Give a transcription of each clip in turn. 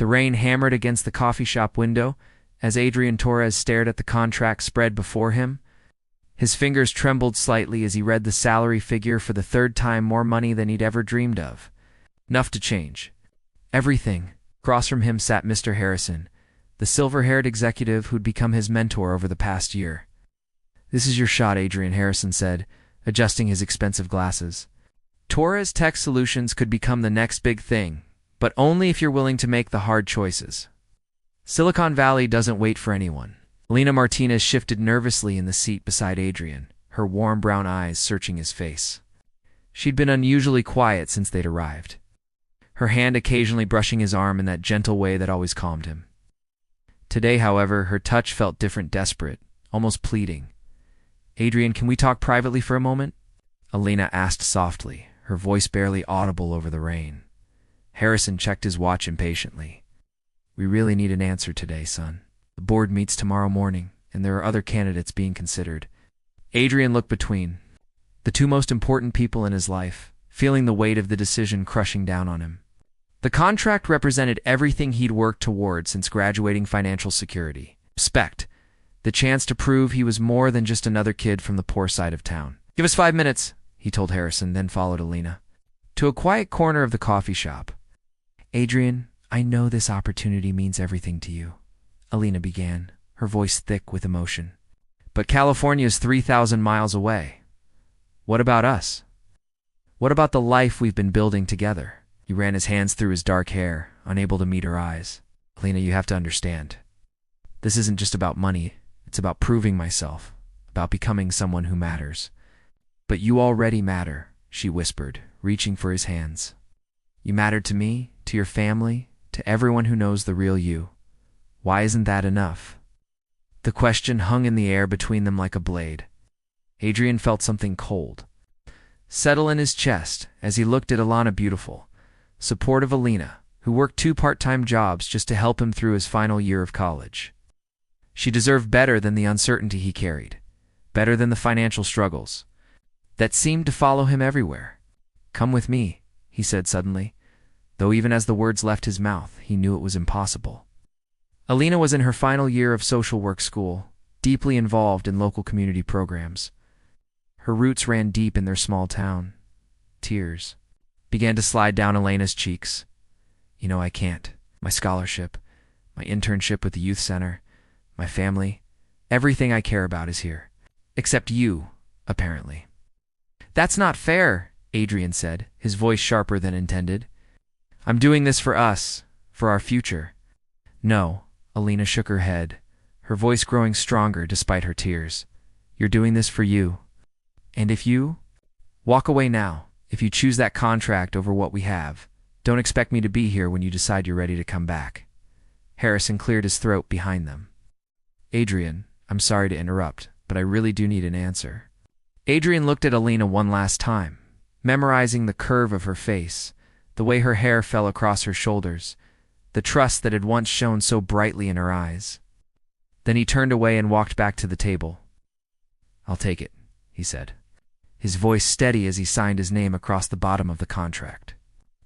The rain hammered against the coffee shop window as Adrian Torres stared at the contract spread before him. His fingers trembled slightly as he read the salary figure for the third time, more money than he'd ever dreamed of. Enough to change everything. Across from him sat Mr. Harrison, the silver-haired executive who'd become his mentor over the past year. "This is your shot," Adrian Harrison said, adjusting his expensive glasses. "Torres Tech Solutions could become the next big thing, but only if you're willing to make the hard choices. Silicon Valley doesn't wait for anyone." Alina Martinez shifted nervously in the seat beside Adrian, her warm brown eyes searching his face. She'd been unusually quiet since they'd arrived, her hand occasionally brushing his arm in that gentle way that always calmed him. Today, however, her touch felt different, desperate, almost pleading. "Adrian, can we talk privately for a moment?" Alina asked softly, her voice barely audible over the rain. Harrison checked his watch impatiently. "We really need an answer today, son. The board meets tomorrow morning, and there are other candidates being considered." Adrian looked between the two most important people in his life, feeling the weight of the decision crushing down on him. The contract represented everything he'd worked toward since graduating: financial security, respect, the chance to prove he was more than just another kid from the poor side of town. "Give us 5 minutes," he told Harrison, then followed Alina to a quiet corner of the coffee shop. "Adrian, I know this opportunity means everything to you," Alina began, her voice thick with emotion. "But California is 3,000 miles away. What about us? What about the life we've been building together?" He ran his hands through his dark hair, unable to meet her eyes. "Alina, you have to understand. This isn't just about money. It's about proving myself, about becoming someone who matters." "But you already matter," she whispered, reaching for his hands. "You matter to me, to your family, to everyone who knows the real you. Why isn't that enough?" The question hung in the air between them like a blade. Adrian felt something cold settle in his chest as he looked at Alana, beautiful, supportive Alina, who worked 2 part-time jobs just to help him through his final year of college. She deserved better than the uncertainty he carried, better than the financial struggles that seemed to follow him everywhere. "Come with me," he said suddenly, though even as the words left his mouth, he knew it was impossible. Alina was in her final year of social work school, deeply involved in local community programs. Her roots ran deep in their small town. Tears began to slide down Elena's cheeks. "You know, I can't. My scholarship, my internship with the youth center, my family, everything I care about is here. Except you, apparently." "That's not fair," Adrian said, his voice sharper than intended. "I'm doing this for us, for our future." "No," Alina shook her head, her voice growing stronger despite her tears. "You're doing this for you. And if you walk away now, if you choose that contract over what we have, don't expect me to be here when you decide you're ready to come back." Harrison cleared his throat behind them. "Adrian, I'm sorry to interrupt, but I really do need an answer." Adrian looked at Alina one last time, memorizing the curve of her face, the way her hair fell across her shoulders, the trust that had once shone so brightly in her eyes. Then he turned away and walked back to the table. "I'll take it," he said, his voice steady as he signed his name across the bottom of the contract.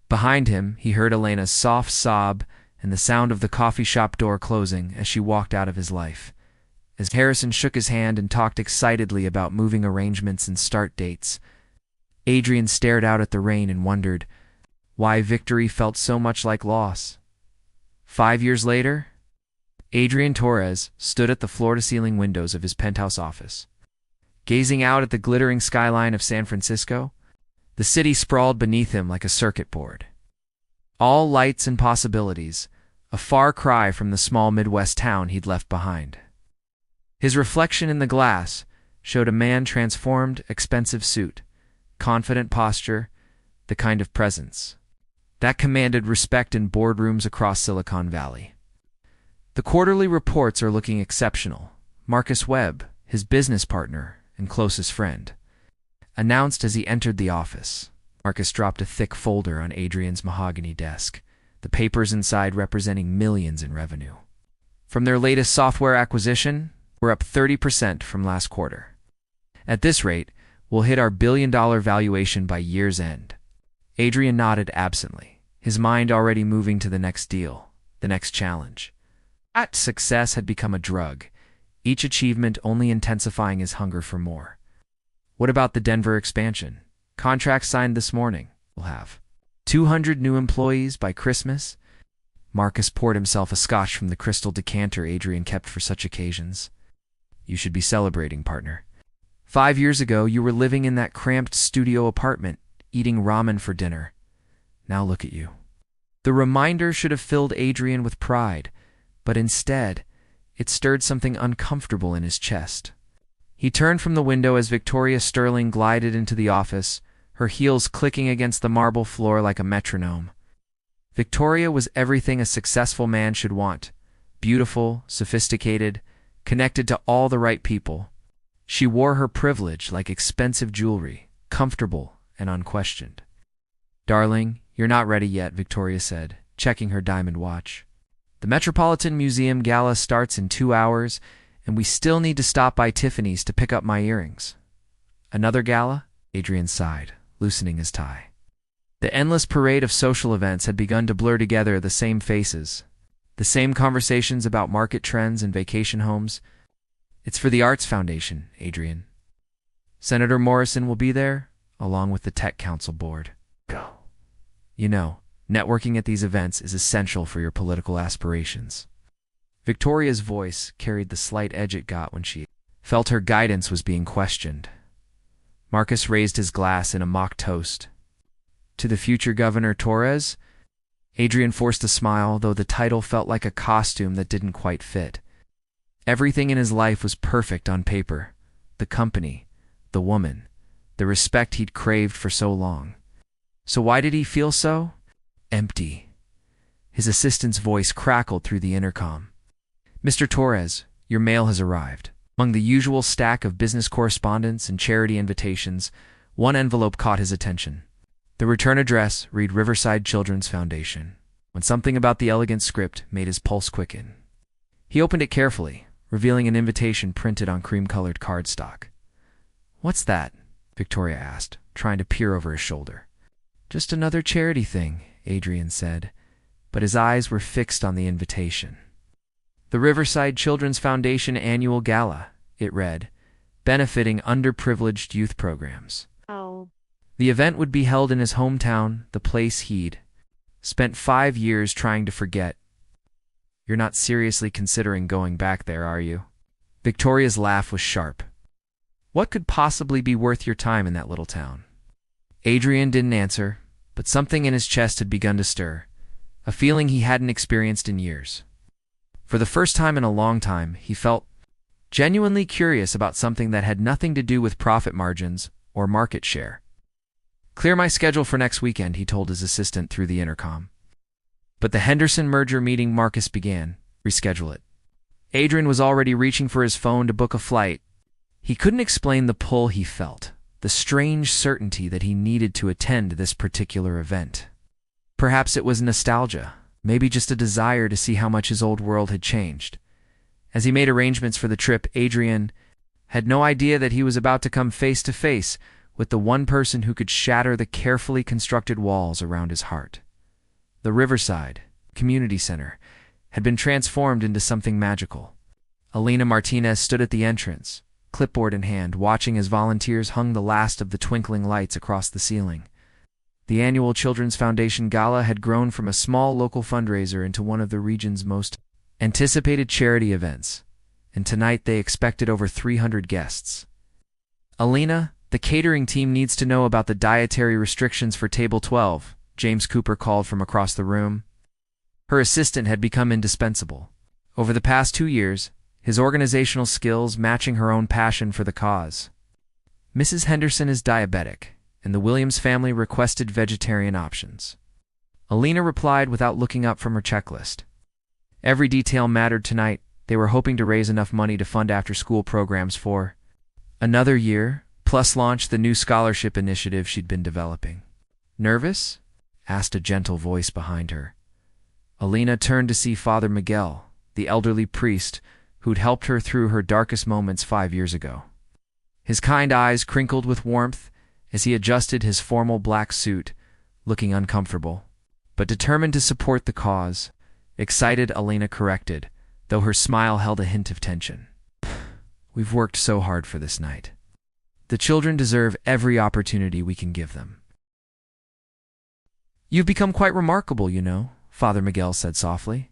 Behind him, he heard Elena's soft sob and the sound of the coffee shop door closing as she walked out of his life. As Harrison shook his hand and talked excitedly about moving arrangements and start dates, Adrian stared out at the rain and wondered why victory felt so much like loss. 5 years later, Adrian Torres stood at the floor-to-ceiling windows of his penthouse office. Gazing out at the glittering skyline of San Francisco, the city sprawled beneath him like a circuit board. All lights and possibilities, a far cry from the small Midwest town he'd left behind. His reflection in the glass showed a man transformed, expensive suit, confident posture, the kind of presence that commanded respect in boardrooms across Silicon Valley. The quarterly reports are looking exceptional, Marcus Webb, his business partner and closest friend, announced as he entered the office. Marcus dropped a thick folder on Adrian's mahogany desk, the papers inside representing millions in revenue. From their latest software acquisition, we're up 30% from last quarter. At this rate, we'll hit our billion-dollar valuation by year's end. Adrian nodded absently, his mind already moving to the next deal, the next challenge. That success had become a drug, each achievement only intensifying his hunger for more. What about the Denver expansion? Contract signed this morning. We'll have 200 new employees by Christmas. Marcus poured himself a scotch from the crystal decanter Adrian kept for such occasions. You should be celebrating, partner. 5 years ago, you were living in that cramped studio apartment, eating ramen for dinner. Now look at you. The reminder should have filled Adrian with pride, but instead, it stirred something uncomfortable in his chest. He turned from the window as Victoria Sterling glided into the office, her heels clicking against the marble floor like a metronome. Victoria was everything a successful man should want: beautiful, sophisticated, connected to all the right people. She wore her privilege like expensive jewelry, comfortable and unquestioned. "Darling, you're not ready yet," Victoria said, checking her diamond watch. "The Metropolitan Museum Gala starts in 2 hours, and we still need to stop by Tiffany's to pick up my earrings." "Another gala?" Adrian sighed, loosening his tie. The endless parade of social events had begun to blur together the same faces, the same conversations about market trends and vacation homes. "It's for the Arts Foundation, Adrian. Senator Morrison will be there, along with the Tech Council Board. Go. You know, networking at these events is essential for your political aspirations." Victoria's voice carried the slight edge it got when she felt her guidance was being questioned. Marcus raised his glass in a mock toast. "To the future Governor Torres?" Adrian forced a smile, though the title felt like a costume that didn't quite fit. Everything in his life was perfect on paper: the company, the woman, the respect he'd craved for so long. So why did he feel so empty? His assistant's voice crackled through the intercom. "Mr. Torres, your mail has arrived." Among the usual stack of business correspondence and charity invitations, one envelope caught his attention. The return address read Riverside Children's Foundation, when something about the elegant script made his pulse quicken. He opened it carefully, revealing an invitation printed on cream-colored cardstock. "What's that?" Victoria asked, trying to peer over his shoulder. "Just another charity thing," Adrian said, but his eyes were fixed on the invitation. "The Riverside Children's Foundation Annual Gala," it read, "benefiting underprivileged youth programs." Oh. The event would be held in his hometown, the place he'd spent 5 years trying to forget. "You're not seriously considering going back there, are you?" Victoria's laugh was sharp. "What could possibly be worth your time in that little town?" Adrian didn't answer, but something in his chest had begun to stir, a feeling he hadn't experienced in years. For the first time in a long time, he felt genuinely curious about something that had nothing to do with profit margins or market share. "Clear my schedule for next weekend," he told his assistant through the intercom. But the Henderson merger meeting Marcus began. "Reschedule it." Adrian was already reaching for his phone to book a flight. He couldn't explain the pull he felt, the strange certainty that he needed to attend this particular event. Perhaps it was nostalgia, maybe just a desire to see how much his old world had changed. As he made arrangements for the trip, Adrian had no idea that he was about to come face to face with the one person who could shatter the carefully constructed walls around his heart. The Riverside Community Center had been transformed into something magical. Alina Martinez stood at the entrance, clipboard in hand, watching as volunteers hung the last of the twinkling lights across the ceiling. The annual Children's Foundation Gala had grown from a small local fundraiser into one of the region's most anticipated charity events, and tonight they expected over 300 guests. "Alina, the catering team needs to know about the dietary restrictions for Table 12, James Cooper called from across the room. Her assistant had become indispensable. Over the past 2 years, his organizational skills matching her own passion for the cause. "Mrs. Henderson is diabetic, and the Williams family requested vegetarian options." Alina replied without looking up from her checklist. Every detail mattered tonight. They were hoping to raise enough money to fund after-school programs for another year, plus launch the new scholarship initiative she'd been developing. "Nervous?" asked a gentle voice behind her. Alina turned to see Father Miguel, the elderly priest who'd helped her through her darkest moments 5 years ago. His kind eyes crinkled with warmth as he adjusted his formal black suit, looking uncomfortable, but determined to support the cause Excited, Alina corrected, though her smile held a hint of tension. We've worked so hard for this night. The children deserve every opportunity we can give them. You've become quite remarkable, you know, Father Miguel said softly.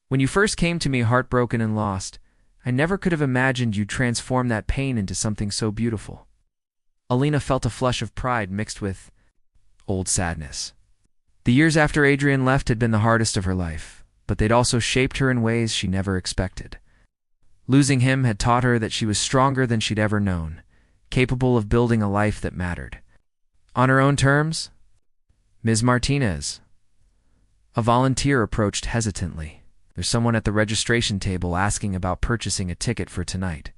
When you first came to me heartbroken and lost, I never could have imagined you'd transform that pain into something so beautiful. Alina felt a flush of pride mixed with old sadness. The years after Adrian left had been the hardest of her life, but they'd also shaped her in ways she never expected. Losing him had taught her that she was stronger than she'd ever known, capable of building a life that mattered. On her own terms, Ms. Martinez. A volunteer approached hesitantly. There's someone at the registration table asking about purchasing a ticket for tonight.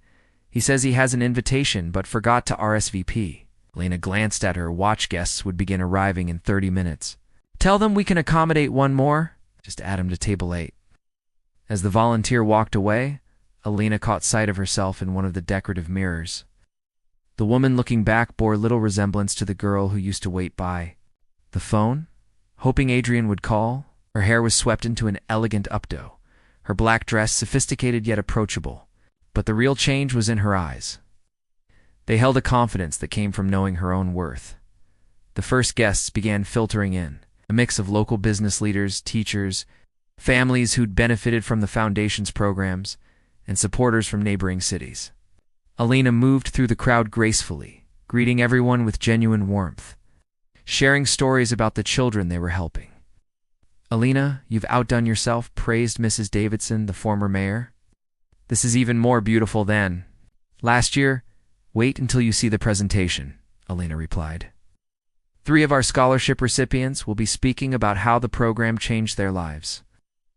He says he has an invitation but forgot to RSVP. Alina glanced at her watch. Guests would begin arriving in 30 minutes. Tell them we can accommodate one more. Just add him to table 8. As the volunteer walked away, Alina caught sight of herself in one of the decorative mirrors. The woman looking back bore little resemblance to the girl who used to wait by the phone, hoping Adrian would call. Her hair was swept into an elegant updo, her black dress sophisticated yet approachable, but the real change was in her eyes. They held a confidence that came from knowing her own worth. The first guests began filtering in, a mix of local business leaders, teachers, families who'd benefited from the Foundation's programs, and supporters from neighboring cities. Alina moved through the crowd gracefully, greeting everyone with genuine warmth, sharing stories about the children they were helping. Alina, you've outdone yourself, praised Mrs. Davidson, the former mayor. This is even more beautiful than last year. Wait until you see the presentation, Alina replied. 3 of our scholarship recipients will be speaking about how the program changed their lives.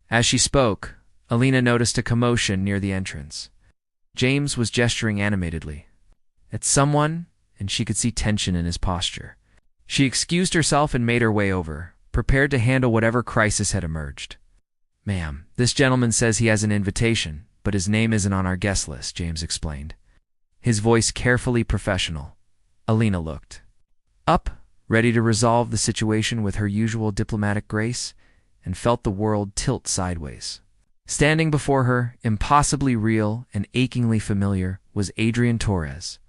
As she spoke, Alina noticed a commotion near the entrance. James was gesturing animatedly at someone, and she could see tension in his posture. She excused herself and made her way over, prepared to handle whatever crisis had emerged. Ma'am, this gentleman says he has an invitation, but his name isn't on our guest list, James explained, his voice carefully professional. Alina looked up, ready to resolve the situation with her usual diplomatic grace, and felt the world tilt sideways. Standing before her, impossibly real and achingly familiar, was Adrian Torres.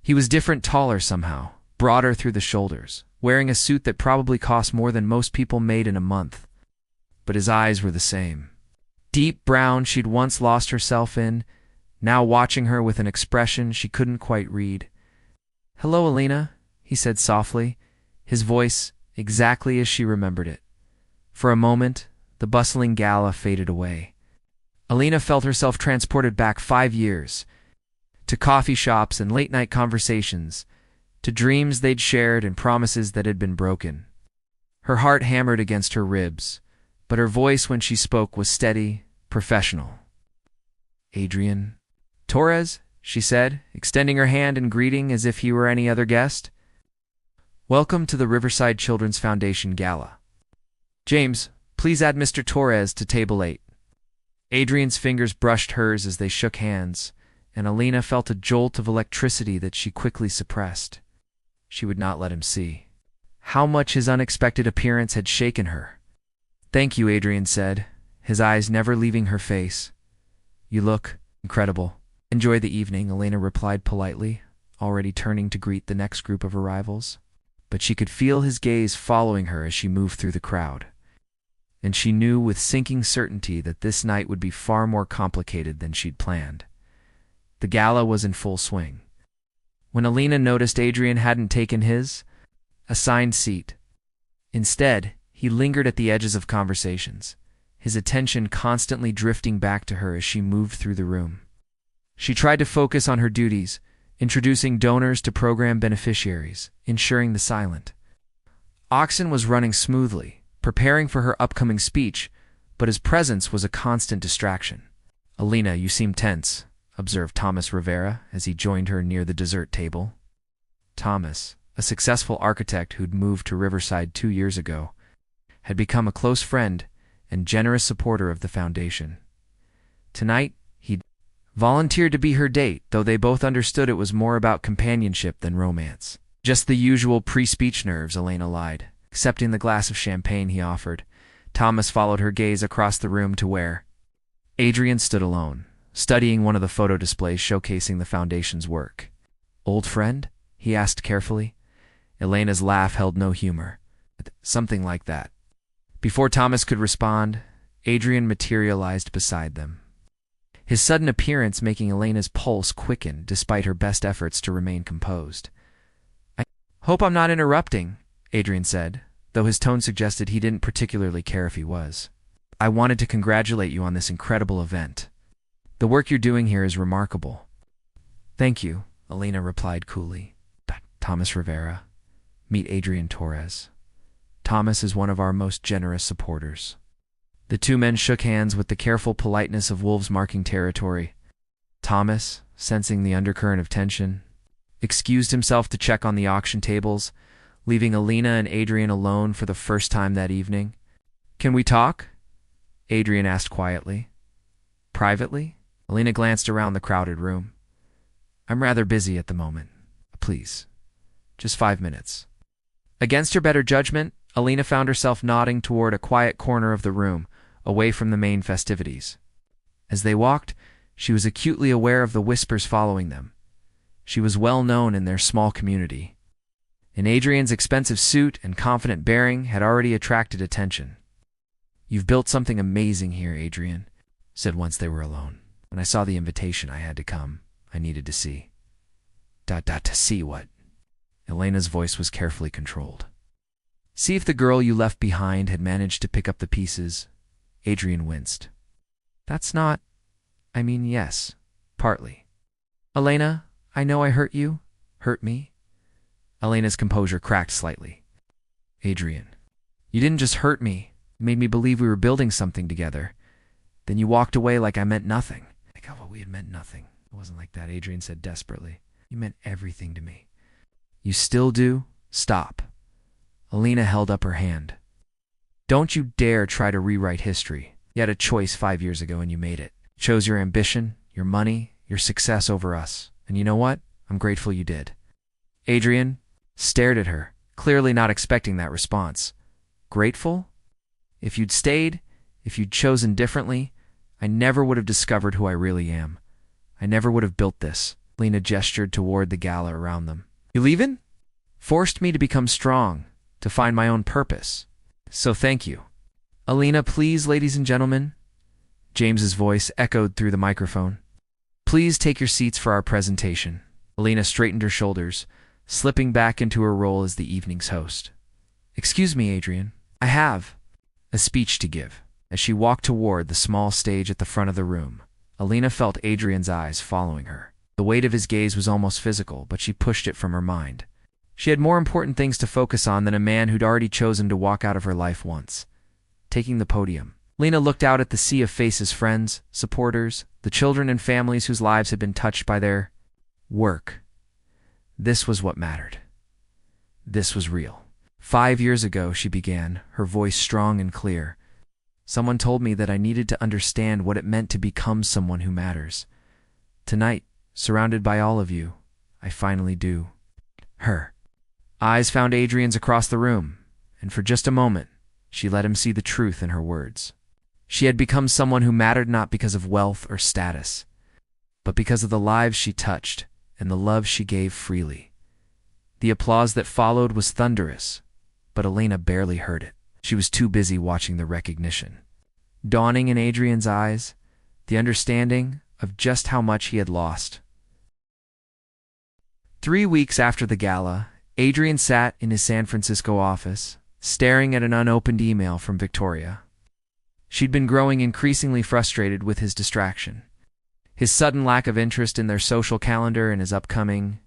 He was different, taller somehow, broader through the shoulders, wearing a suit that probably cost more than most people made in a month. But his eyes were the same. Deep brown she'd once lost herself in, now watching her with an expression she couldn't quite read. Hello, Alina, he said softly, his voice exactly as she remembered it. For a moment, the bustling gala faded away. Alina felt herself transported back 5 years, to coffee shops and late-night conversations, to dreams they'd shared and promises that had been broken. Her heart hammered against her ribs, but her voice when she spoke was steady, professional. Adrian Torres, she said, extending her hand in greeting as if he were any other guest. Welcome to the Riverside Children's Foundation Gala. James, please add Mr. Torres to table 8. Adrian's fingers brushed hers as they shook hands, and Alina felt a jolt of electricity that she quickly suppressed. She would not let him see how much his unexpected appearance had shaken her. Thank you, Adrian said, his eyes never leaving her face. You look incredible. Enjoy the evening, Alina replied politely, already turning to greet the next group of arrivals. But she could feel his gaze following her as she moved through the crowd. And she knew with sinking certainty that this night would be far more complicated than she'd planned. The gala was in full swing. When Alina noticed Adrian hadn't taken his assigned seat. Instead, he lingered at the edges of conversations, his attention constantly drifting back to her as she moved through the room. She tried to focus on her duties, introducing donors to program beneficiaries, ensuring the silent auction was running smoothly, preparing for her upcoming speech, but his presence was a constant distraction. Alina, you seem tense, observed Thomas Rivera as he joined her near the dessert table. Thomas, a successful architect who'd moved to Riverside 2 years ago, had become a close friend and generous supporter of the foundation. Tonight, he'd volunteered to be her date, though they both understood it was more about companionship than romance. Just the usual pre-speech nerves, Alina lied, accepting the glass of champagne he offered, Thomas followed her gaze across the room to where Adrian stood alone, studying one of the photo displays showcasing the foundation's work. "Old friend?" he asked carefully. Elena's laugh held no humor. "Something like that." Before Thomas could respond, Adrian materialized beside them, his sudden appearance making Elena's pulse quicken despite her best efforts to remain composed. "I hope I'm not interrupting," Adrian said, though his tone suggested he didn't particularly care if he was. "I wanted to congratulate you on this incredible event. The work you're doing here is remarkable." "Thank you," Elena replied coolly. "Thomas Rivera. Meet Adrian Torres. Thomas is one of our most generous supporters." The two men shook hands with the careful politeness of wolves marking territory. Thomas, sensing the undercurrent of tension, excused himself to check on the auction tables, leaving Elena and Adrian alone for the first time that evening. "Can we talk?" Adrian asked quietly. "Privately?" Elena glanced around the crowded room. "I'm rather busy at the moment. Please, just 5 minutes." Against her better judgment, Elena found herself nodding toward a quiet corner of the room, away from the main festivities. As they walked, she was acutely aware of the whispers following them. She was well known in their small community, and Adrian's expensive suit and confident bearing had already attracted attention. "You've built something amazing here, Adrian," said once they were alone. "When I saw the invitation, I had to come. I needed to see." To see what?" Elena's voice was carefully controlled. "See if the girl you left behind had managed to pick up the pieces." Adrian winced. "That's not... I mean, yes, partly." "Elena, I know I hurt you. Hurt me?" Elena's composure cracked slightly. "Adrian, you didn't just hurt me. You made me believe we were building something together. Then you walked away like I meant nothing." "Well, we had meant nothing. It wasn't like that," Adrian said desperately. "You meant everything to me." "You still do? Stop." Elena held up her hand. "Don't you dare try to rewrite history. You had a choice 5 years ago and you made it. You chose your ambition, your money, your success over us. And you know what? I'm grateful you did." Adrian stared at her, clearly not expecting that response. "Grateful? If you'd stayed, if you'd chosen differently, I never would have discovered who I really am. I never would have built this." Elena gestured toward the gala around them. "You leavin'? Forced me to become strong, to find my own purpose. So thank you." "Elena, please, ladies and gentlemen." James's voice echoed through the microphone. "Please take your seats for our presentation." Elena straightened her shoulders, slipping back into her role as the evening's host. "Excuse me, Adrian. I have a speech to give." As she walked toward the small stage at the front of the room, Elena felt Adrian's eyes following her. The weight of his gaze was almost physical, but she pushed it from her mind. She had more important things to focus on than a man who'd already chosen to walk out of her life once. Taking the podium, Lena looked out at the sea of faces, friends, supporters, the children and families whose lives had been touched by their work. This was what mattered. This was real. 5 years ago, she began, her voice strong and clear. Someone told me that I needed to understand what it meant to become someone who matters. Tonight, surrounded by all of you, I finally do. Her eyes found Adrian's across the room, and for just a moment, she let him see the truth in her words. She had become someone who mattered not because of wealth or status, but because of the lives she touched and the love she gave freely. The applause that followed was thunderous, but Elena barely heard it. She was too busy watching the recognition. Dawning in Adrian's eyes, the understanding of just how much he had lost. 3 weeks after the gala, Adrian sat in his San Francisco office, staring at an unopened email from Victoria. She'd been growing increasingly frustrated with his distraction, his sudden lack of interest in their social calendar and his upcoming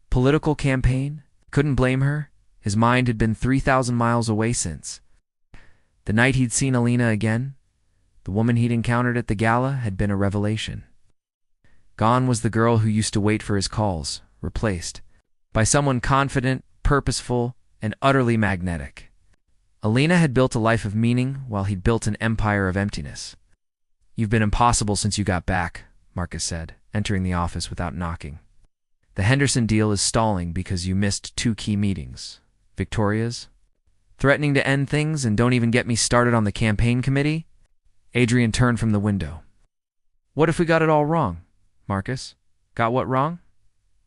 political campaign. Couldn't blame her. His mind had been 3,000 miles away since. The night he'd seen Elena again, the woman he'd encountered at the gala, had been a revelation. Gone was the girl who used to wait for his calls, replaced by someone confident, purposeful, and utterly magnetic. Elena had built a life of meaning while he'd built an empire of emptiness. "You've been impossible since you got back," Marcus said, entering the office without knocking. "The Henderson deal is stalling because you missed 2 key meetings. Victoria's, Threatening to end things, and don't even get me started on the campaign committee? Adrian turned from the window. What if we got it all wrong, Marcus? Got what wrong?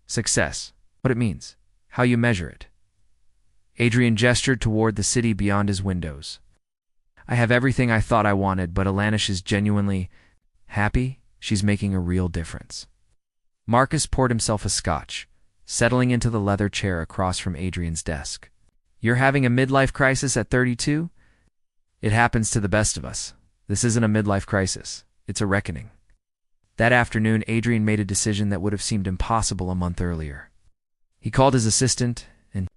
Success. What it means. How you measure it. Adrian gestured toward the city beyond his windows. I have everything I thought I wanted, but Alanish is genuinely happy. She's making a real difference. Marcus poured himself a scotch, settling into the leather chair across from Adrian's desk. You're having a midlife crisis at 32? It happens to the best of us. This isn't a midlife crisis. It's a reckoning. That afternoon, Adrian made a decision that would have seemed impossible a month earlier. He called his assistant and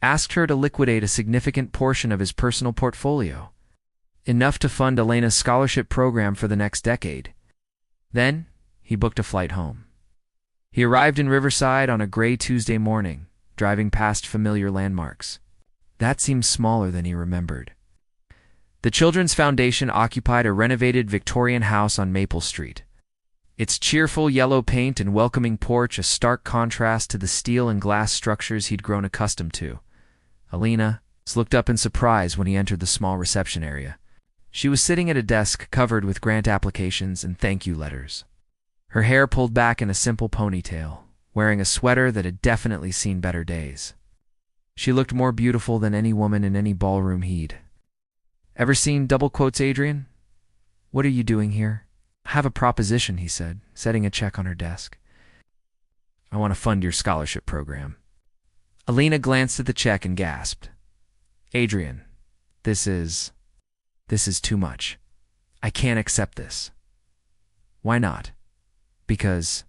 asked her to liquidate a significant portion of his personal portfolio, enough to fund Elena's scholarship program for the next decade. Then, he booked a flight home. He arrived in Riverside on a gray Tuesday morning, driving past familiar landmarks. That seemed smaller than he remembered. The Children's Foundation occupied a renovated Victorian house on Maple Street. Its cheerful yellow paint and welcoming porch a stark contrast to the steel and glass structures he'd grown accustomed to. Elena looked up in surprise when he entered the small reception area. She was sitting at a desk covered with grant applications and thank you letters. Her hair pulled back in a simple ponytail, wearing a sweater that had definitely seen better days. She looked more beautiful than any woman in any ballroom he'd. Ever seen double quotes, Adrian? What are you doing here? I have a proposition, he said, setting a check on her desk. I want to fund your scholarship program. Elena glanced at the check and gasped. Adrian, this is too much. I can't accept this. Why not? Because...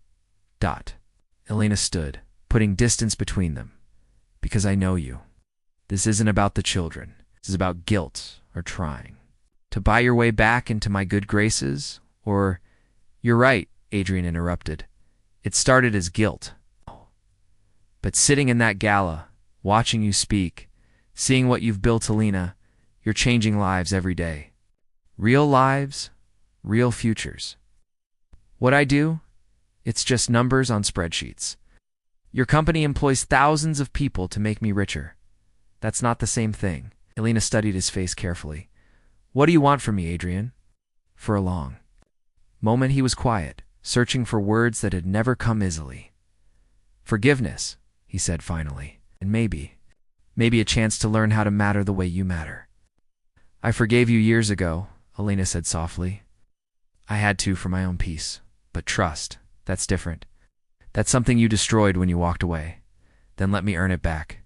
Elena stood, putting distance between them. Because I know you. This isn't about the children. This is about guilt or trying to buy your way back into my good graces, or... You're right, Adrian interrupted. It started as guilt. But sitting in that gala, watching you speak, seeing what you've built, Elena, you're changing lives every day. Real lives, real futures. What I do? It's just numbers on spreadsheets. Your company employs thousands of people to make me richer. That's not the same thing. Elena studied his face carefully. What do you want from me, Adrian? For a long moment he was quiet, searching for words that had never come easily. Forgiveness, he said finally, and maybe a chance to learn how to matter the way you matter. I forgave you years ago, Elena said softly. I had to for my own peace, but trust, that's different. That's something you destroyed when you walked away. Then let me earn it back.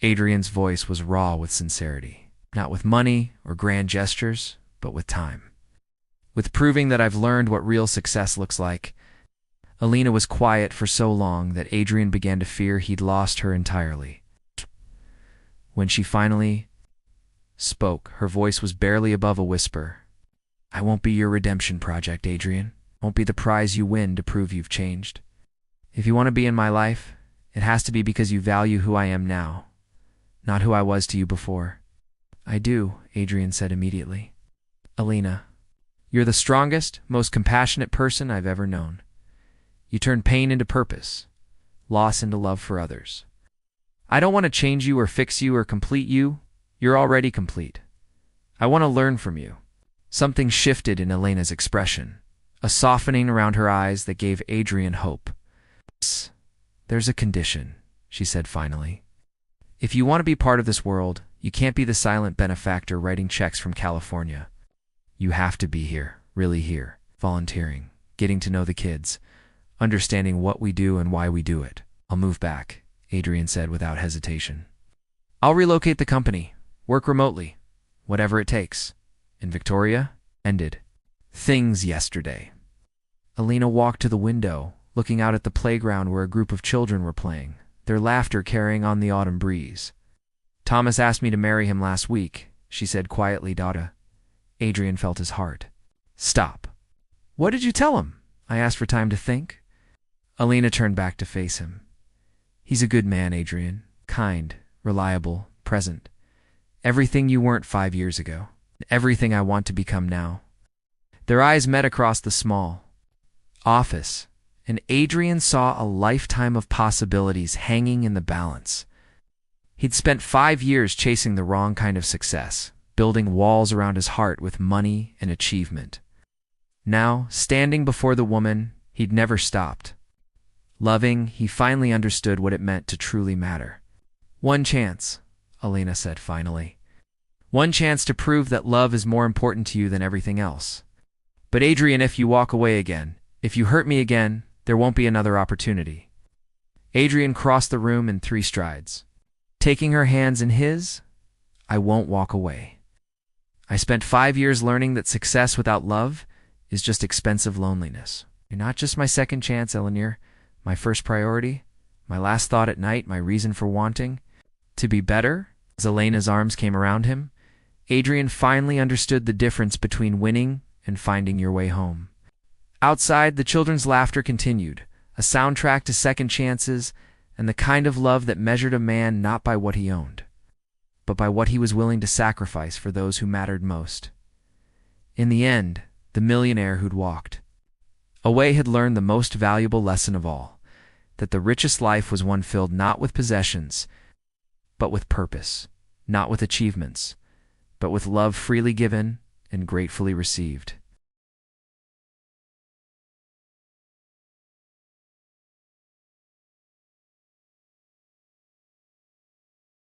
Adrian's voice was raw with sincerity, not with money or grand gestures, but with time. With proving that I've learned what real success looks like. Elena was quiet for so long that Adrian began to fear he'd lost her entirely. When she finally spoke, her voice was barely above a whisper. I won't be your redemption project, Adrian. Won't be the prize you win to prove you've changed. If you want to be in my life, it has to be because you value who I am now, not who I was to you before. I do, Adrian said immediately. Elena, you're the strongest, most compassionate person I've ever known. You turn pain into purpose, loss into love for others. I don't want to change you or fix you or complete you. You're already complete. I want to learn from you. Something shifted in Elena's expression, a softening around her eyes that gave Adrian hope. There's a condition, she said finally. If you want to be part of this world, you can't be the silent benefactor writing checks from California. You have to be here, really here, volunteering, getting to know the kids, understanding what we do and why we do it. I'll move back, Adrian said without hesitation. I'll relocate the company, work remotely, whatever it takes. And Victoria ended things yesterday. Elena walked to the window, looking out at the playground where a group of children were playing, their laughter carrying on the autumn breeze. Thomas asked me to marry him last week, she said quietly, Dada. Adrian felt his heart stop. What did you tell him? I asked for time to think. Elena turned back to face him. He's a good man, Adrian. Kind, reliable, present. Everything you weren't 5 years ago. Everything I want to become now. Their eyes met across the small office, and Adrian saw a lifetime of possibilities hanging in the balance. He'd spent 5 years chasing the wrong kind of success, building walls around his heart with money and achievement. Now, standing before the woman he'd never stopped loving, he finally understood what it meant to truly matter. "One chance," Elena said finally. "One chance to prove that love is more important to you than everything else. But Adrian, if you walk away again, if you hurt me again, there won't be another opportunity." Adrian crossed the room in 3 strides. Taking her hands in his, "I won't walk away. I spent 5 years learning that success without love is just expensive loneliness. You're not just my second chance, Eleanor, my first priority, my last thought at night, my reason for wanting to be better." As Elena's arms came around him, Adrian finally understood the difference between winning and finding your way home. Outside, the children's laughter continued, a soundtrack to second chances and the kind of love that measured a man not by what he owned, but by what he was willing to sacrifice for those who mattered most. In the end, the millionaire who'd walked away had learned the most valuable lesson of all, that the richest life was one filled not with possessions, but with purpose, not with achievements, but with love freely given and gratefully received.